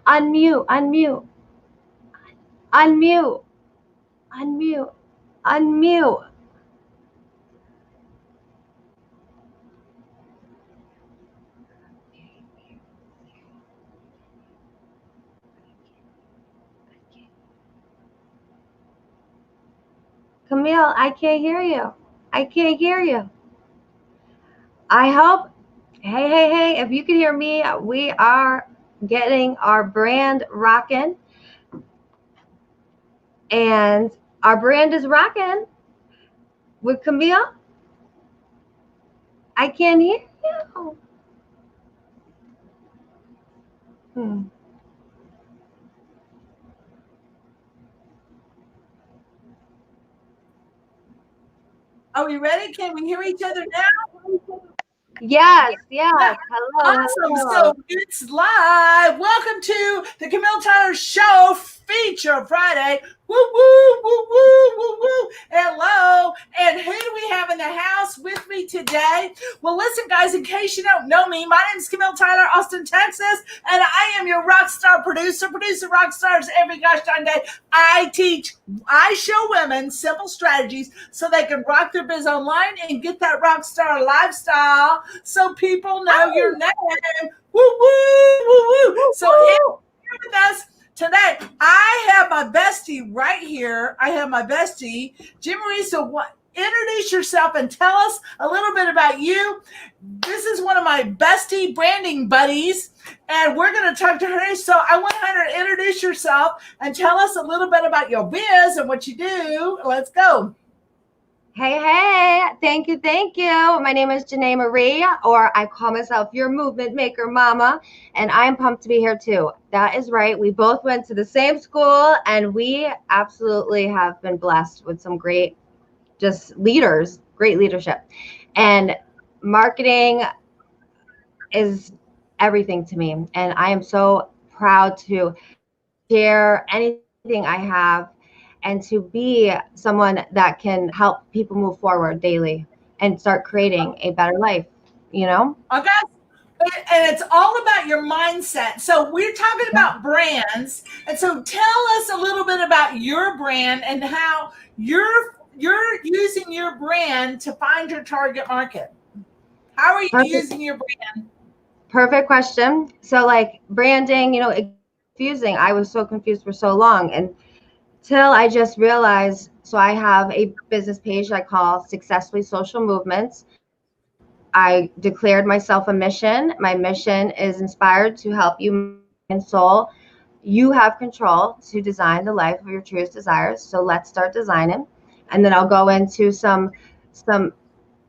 Unmute, unmute, unmute, unmute, unmute. Camille, I can't hear you. I can't hear you. I hope, hey, if you can hear me, we are getting our brand rocking. And our brand is rocking with Camille. I can't hear you. Are we ready? Can we hear each other now? Yes. Yeah. Hello, Awesome. hello. So it's live. Welcome to the Camille Tyler Show Feature Friday. Woo, woo, woo, woo, woo, woo. Hello. And who do we have in the house with me today? Well, listen, guys, in case you don't know me, my name is Camille Tyler, Austin, Texas, and I am your rock star producer rock stars every gosh darn day. I show women simple strategies so they can rock their biz online and get that rock star lifestyle so people know your name. Woo, woo, woo, woo. So here with us today, I have my bestie right here. I have my bestie, Jim Marie. So introduce yourself and tell us a little bit about you. This is one of my bestie branding buddies, and we're going to talk to her. So I want her to introduce yourself and tell us a little bit about your biz and what you do. Let's go. Hey, thank you. My name is Jenea Marie, or I call myself your movement maker mama, and I'm pumped to be here too. That is right. We both went to the same school, and we absolutely have been blessed with some great great leadership. And marketing is everything to me, and I am so proud to share anything I have and to be someone that can help people move forward daily and start creating a better life, Okay. And it's all about your mindset. So we're talking about brands. And so tell us a little bit about your brand and how you're using your brand to find your target market. How are you using your brand? Perfect question. So like branding, confusing. I was so confused for so long until I just realized. So I have a business page I call Successfully Social Movements. I declared myself a mission. My mission is inspired to help you and soul. You have control to design the life of your truest desires. So let's start designing. And then I'll go into some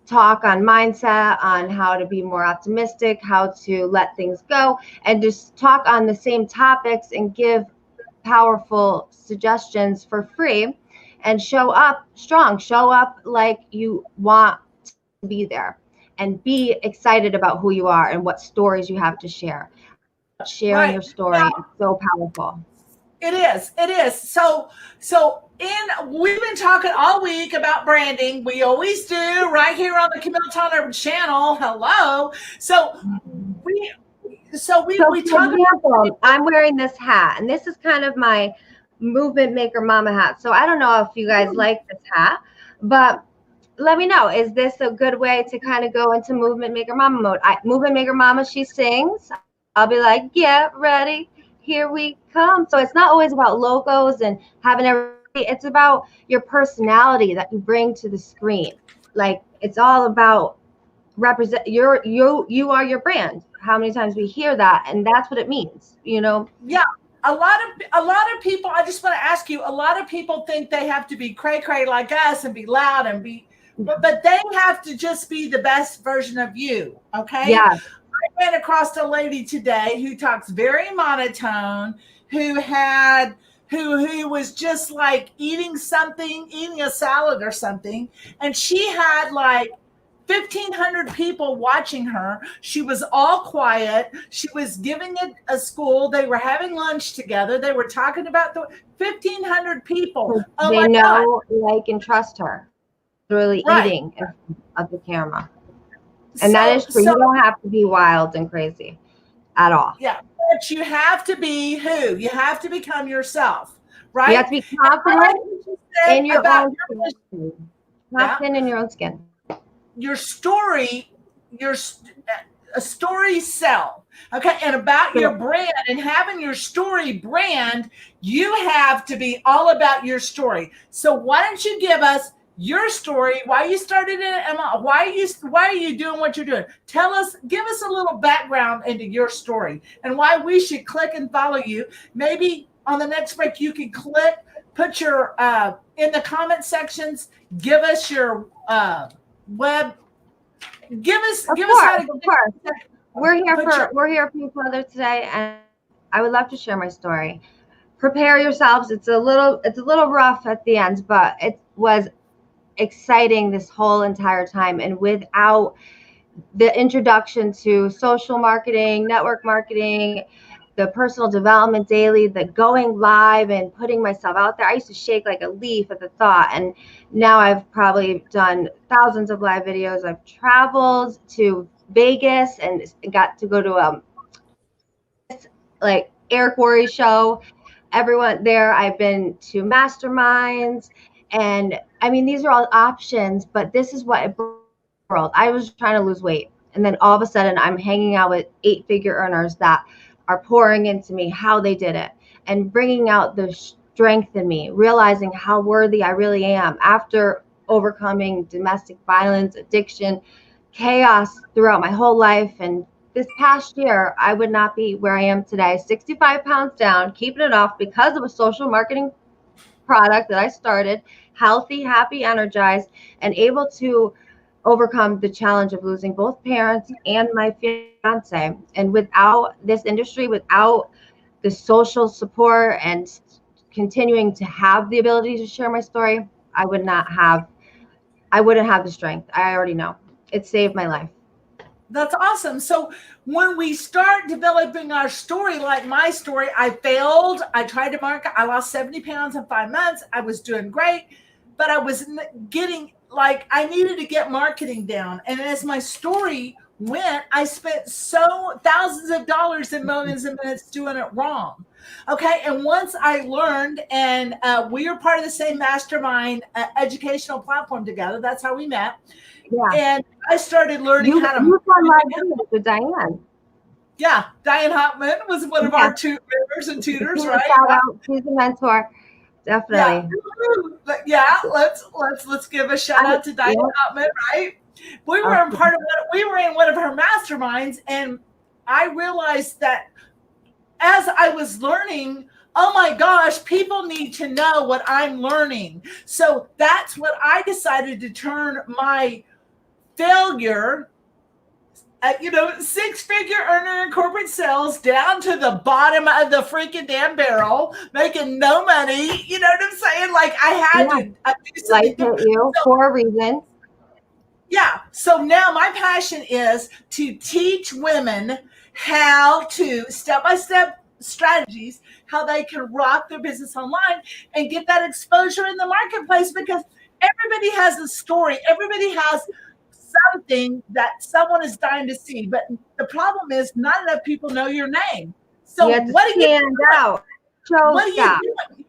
talk on mindset, on how to be more optimistic, how to let things go, and just talk on the same topics and give powerful suggestions for free and show up strong, show up like you want to be there and be excited about who you are and what stories you have to share. Sharing your story is so powerful. It is. So we've been talking all week about branding. We always do right here on the Camille Tyler channel. Hello. So we talk about. I'm wearing this hat, and this is kind of my movement maker mama hat. So I don't know if you guys like this hat, but let me know. Is this a good way to kind of go into movement maker mama mode? Movement maker mama, she sings. I'll be like, get ready. Here we come. So it's not always about logos and having everybody. It's about your personality that you bring to the screen. Like it's all about represent you are your brand. How many times we hear that, and that's what it means. Yeah. A lot of people, I just want to ask you, a lot of people think they have to be cray like us and be loud and but they have to just be the best version of you. Okay. Yeah. I ran across a lady today who talks very monotone, who was just like eating a salad or something. And she had like 1,500 people watching her. She was all quiet. She was giving it a school. They were having lunch together. They were talking about the 1,500 people. Oh, they know, like, and trust her. Really eating in front of the camera. And that is true. You don't have to be wild and crazy. at all. Yeah, but you have to be who? You have to become yourself, You have right? to be And I like confident what you said in your about own your, skin. yeah, Confident in your own skin. your story, your a story sell. Okay, and about your True. brand and having your story brand, you have to be all about your story. So why don't you give us your story, why you started it, and why are you doing what you're doing? Tell us, give us a little background into your story and why we should click and follow you. Maybe on the next break you can click, put your in the comment sections, give us your web, Of give us how course, to of course. put your We're here for each other today, and I would love to share my story. Prepare yourselves. It's a little rough at the end, but it was exciting this whole entire time. And without the introduction to social marketing, network marketing, the personal development daily, the going live and putting myself out there, I used to shake like a leaf at the thought. And now I've probably done thousands of live videos. I've traveled to Vegas and got to go to a like Eric Worre show. Everyone there, I've been to masterminds, and I mean these are all options, but this is what it brought to the world. I was trying to lose weight, and then all of a sudden I'm hanging out with 8-figure earners that are pouring into me how they did it and bringing out the strength in me, realizing how worthy I really am after overcoming domestic violence, addiction, chaos throughout my whole life. And this past year, I would not be where I am today, 65 pounds down, keeping it off because of a social marketing product that I started, healthy, happy, energized, and able to overcome the challenge of losing both parents and my fiance. And without this industry, without the social support and continuing to have the ability to share my story, I wouldn't have the strength. I already know. It saved my life. That's awesome. So when we start developing our story, like my story, I failed. I tried to market. I lost 70 pounds in 5 months. I was doing great, but I was getting like I needed to get marketing down. And as my story went, I spent so thousands of dollars and millions of minutes doing it wrong. Okay. And once I learned, and we were part of the same mastermind educational platform together, that's how we met. Yeah. And I started learning You how to. you done live videos with Diane. Yeah, Diane Hopman was one of Yeah. our members and tutors, Shout right? out. She's a mentor. Yeah, Definitely. yeah. Let's give a shout out to Diane Yeah, Hopman, right? We were in awesome. we were in one of her masterminds, and I realized that as I was learning, oh my gosh, people need to know what I'm learning. So that's what I decided to turn my failure, 6-figure earner in corporate sales down to the bottom of the freaking damn barrel, making no money. You know what I'm saying? Like I had Yeah. to do Life something hit different. you So for a reason. yeah. So now my passion is to teach women how to step-by-step strategies, how they can rock their business online and get that exposure in the marketplace, because everybody has a story. Everybody has something that someone is dying to see. But the problem is not enough people know your name. You So have to what are you stand doing? out. Show What are you stuff. doing?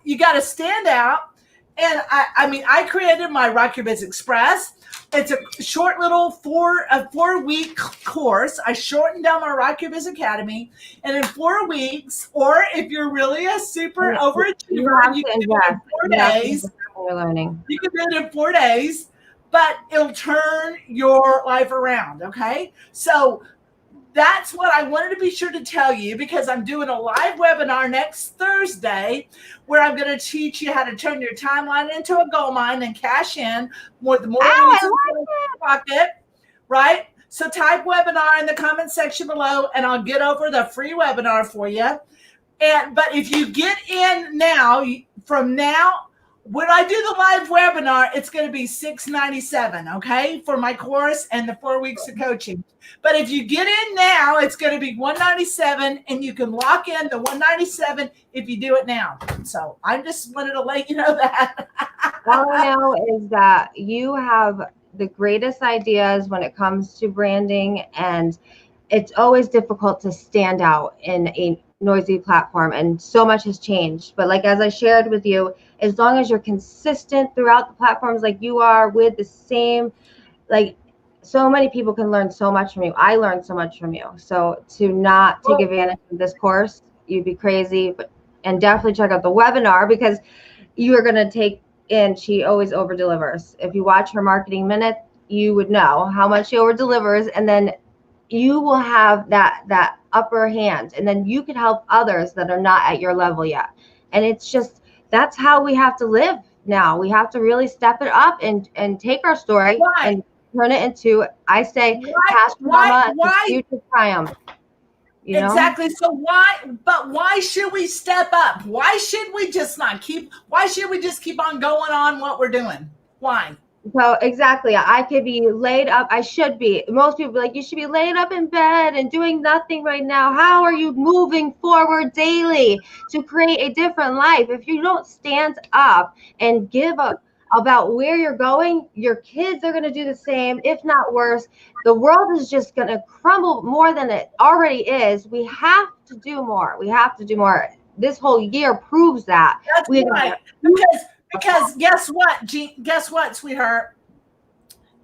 You got to stand out. And I mean, I created my Rock Your Biz Express. It's a short little 4-week course. I shortened down my Rock Your Biz Academy, and in 4 weeks, or if you're really a super You overachiever, have you to can do it in invest. four You have to days. invest in your learning. You can do it in 4 days, but it'll turn your life around. Okay, so that's what I wanted to be sure to tell you, because I'm doing a live webinar next Thursday where I'm going to teach you how to turn your timeline into a gold mine and cash in more Oh, leads I in like your pocket, right? So type webinar in the comment section below and I'll get over the free webinar for you. But if you get in now, from now, when I do the live webinar, it's going to be $697, okay, for my course and the 4 weeks of coaching. But if you get in now, it's going to be $197, and you can lock in the $197 if you do it now. So I just wanted to let you know that. All I know is that you have the greatest ideas when it comes to branding, and it's always difficult to stand out in a noisy platform, and so much has changed. But like, as I shared with you, as long as you're consistent throughout the platforms like you are, with the same, like, so many people can learn so much from you. I learned so much from you. So to not take advantage of this course, you'd be crazy. But and definitely check out the webinar, because you are going to take in, she always over delivers. If you watch her marketing minute, you would know how much she over delivers, and then you will have that upper hand, and then you can help others that are not at your level yet. And it's just, that's how we have to live now. We have to really step it up and take our story and turn it into, I say, past trauma and future triumph. Exactly. So why should we step up? Why should we just keep on going on what we're doing? Why? So exactly, I could be laid up. I should be. Most people be like, you should be laid up in bed and doing nothing right now. How are you moving forward daily to create a different life? If you don't stand up and give up about where you're going, your kids are going to do the same, if not worse. The world is just going to crumble more than it already is. We have to do more. We have to do more. This whole year proves that. That's right. Because guess what, sweetheart?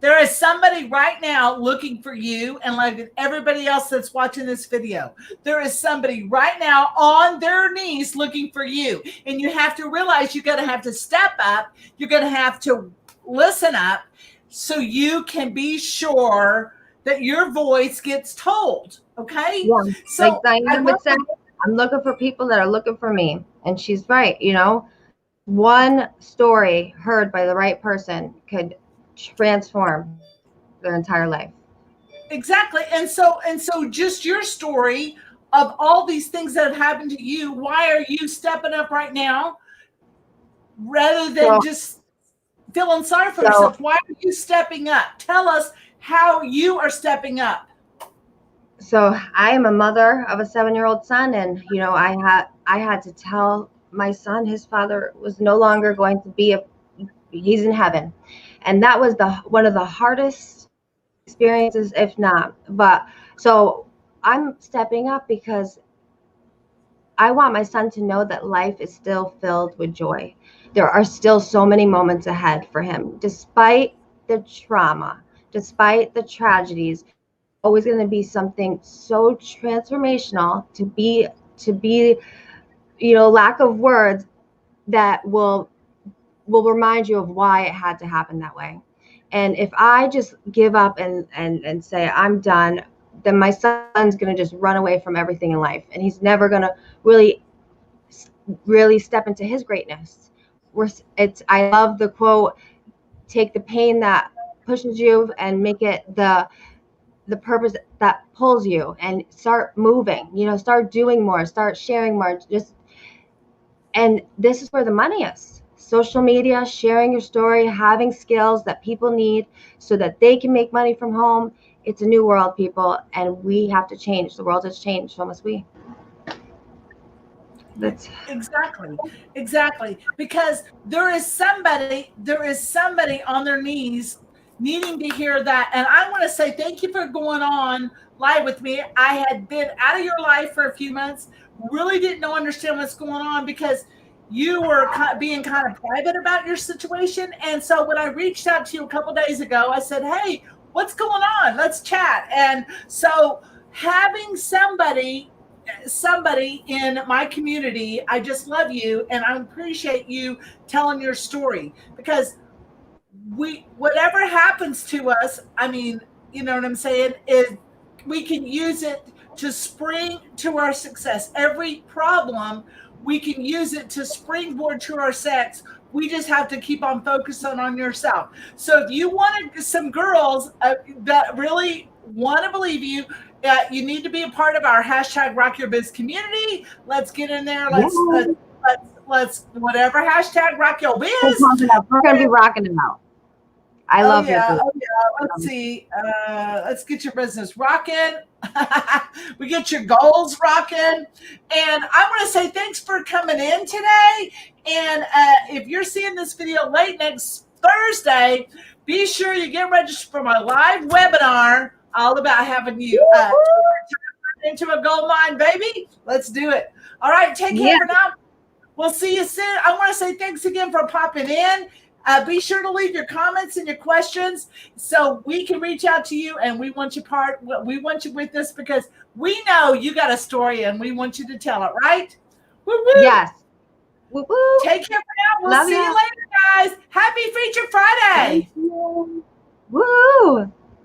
There is somebody right now looking for you, and like everybody else that's watching this video, there is somebody right now on their knees looking for you. And you have to realize you're going to have to step up. You're going to have to listen up so you can be sure that your voice gets told. Okay? Yeah. So like Diane would say, I'm looking for people that are looking for me. And she's right. One story heard by the right person could transform their entire life. Exactly. And so just your story of all these things that have happened to you, why are you stepping up right now rather than just feeling sorry for yourself? Why are you stepping up? Tell us how you are stepping up. So I am a mother of a 7-year-old son, and I had to tell my son his father was no longer going to be he's in heaven. And that was one of the hardest experiences, if not. But so I'm stepping up because I want my son to know that life is still filled with joy. There are still so many moments ahead for him, despite the trauma, despite the tragedies. Always going to be something so transformational to be lack of words that will remind you of why it had to happen that way. And if I just give up and say I'm done, then my son's going to just run away from everything in life, and he's never going to really step into his greatness. I love the quote, take the pain that pushes you and make it the purpose that pulls you, and start moving, start doing more, start sharing more. And this is where the money is. Social media, sharing your story, having skills that people need so that they can make money from home. It's a new world, people, and we have to change. The world has changed, so must we. That's exactly, because there is somebody on their knees needing to hear that. And I want to say thank you for going on live with me. I had been out of your life for a few months, really didn't understand what's going on because you were being kind of private about your situation. And so when I reached out to you a couple days ago, I said, hey, what's going on? Let's chat. And so having somebody in my community, I just love you, and I appreciate you telling your story, because whatever happens to us, I mean, you know what I'm saying, is we can use it to spring to our success. Every problem, we can use it to springboard to our sex. We just have to keep on focusing on yourself. So if you want some girls that really want to believe you, you need to be a part of our hashtag Rock Your Biz community. Let's get in there. Let's whatever hashtag Rock Your Biz. We're gonna be rocking it out. I love it. Let's see. Let's get your business rocking. We get your goals rocking. And I want to say thanks for coming in today. And if you're seeing this video late next Thursday, be sure you get registered for my live webinar. All about having you into a gold mine, baby. Let's do it. All right, take care for now. We'll see you soon. I want to say thanks again for popping in. Be sure to leave your comments and your questions so we can reach out to you, and we want you with us because we know you got a story and we want you to tell it, right? Woo-woo. Yes. Woo-woo. Take care for now. We'll see you later, guys. Happy Feature Friday. Woo.